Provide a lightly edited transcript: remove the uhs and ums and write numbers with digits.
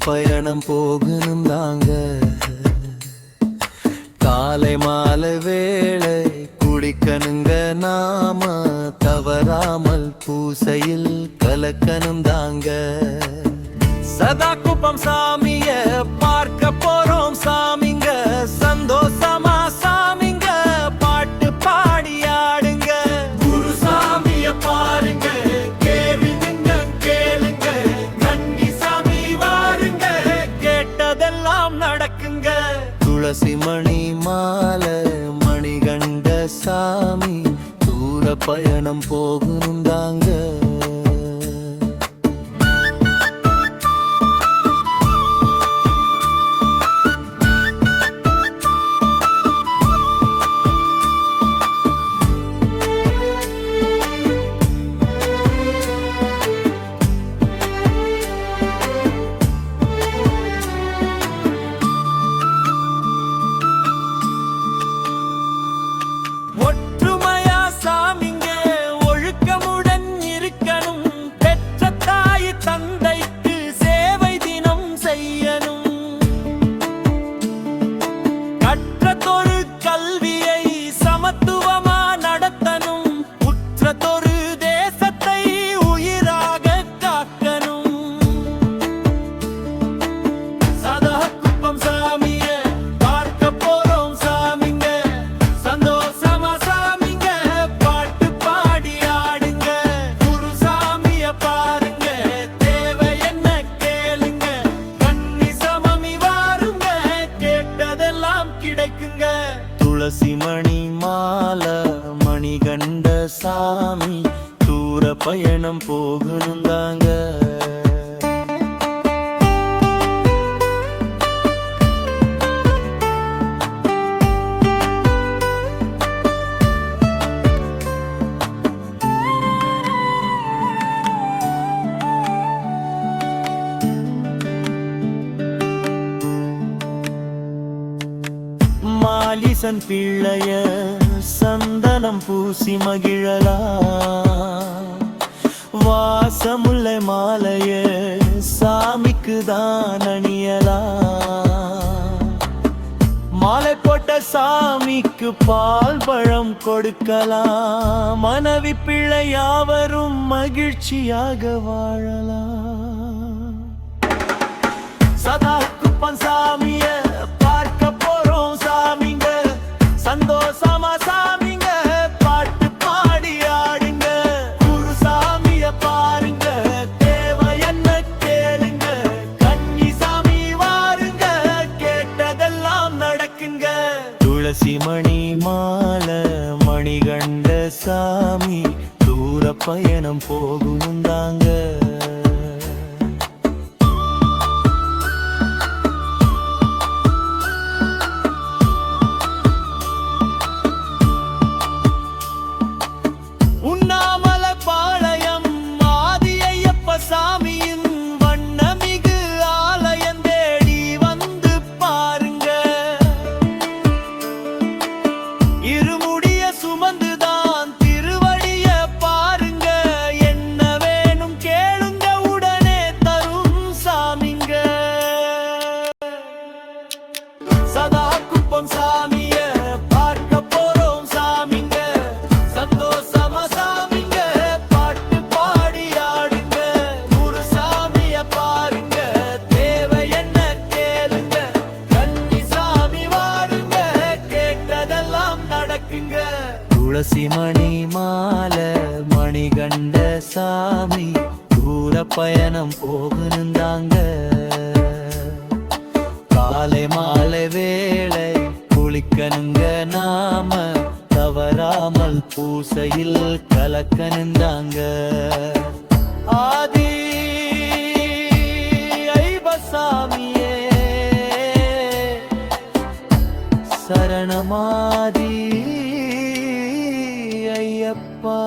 பயணம் போகணும் தாங்க. காலை மாலை வேளை குளிக்கணுங்க நாம, தவறாமல் பூசையில் கலக்கணும் தாங்க. சதா குப்பம் சாமிய பார்க்க போறோம் சாமிங்க, சந்தோஷமா சாமிங்க பாட்டு பாடி ஆடுங்க. குரு சாமிய பாருங்க, கேளுங்க கேளுங்க, கன்னி சாமி வாருங்க, கேட்டதெல்லாம் நடக்குங்க. துளசி மணி மாலை மணிகண்ட சாமி, தூர பயணம் போகணும் தாங்க. துளசி மணி மாலை மணிகண்ட சாமி, தூர பயணம் போகணும் தாங்க. மாலிசன் பிள்ளைய சந்தனம் பூசி மகிழலா, வாசமுல்லை மாலைய சாமிக்கு தான் அணியலா. மாலை போட்ட சாமிக்கு பால் பழம் கொடுக்கலாம், மனைவி பிள்ளை யாவரும் மகிழ்ச்சியாக வாழலாம். சதா குப்பம் சாமிய பார்க்க போறோம் சாமிங்க, சந்தோஷமா சாமிங்க பாட்டு பாடி ஆடுங்க. குரு சாமிய பாருங்க, தேவை என்ன கேளுங்க, கன்னி சாமி வாருங்க, கேட்டதெல்லாம் நடக்குங்க. துளசி மணி மாலை மணிகண்ட சாமி, தூர பயணம் போகணும் தாங்க. துளசி மணி மாலை மணிகண்ட சாமி, தூர பயணம் போகணும் தாங்க. காலை மாலை வேளை குளிக்கணுங்க நாம, தவறாமல் பூசையில் கலக்கணும் தாங்க. ஆதி ஐபசாமியே சரணமாதி ஐயப்பா.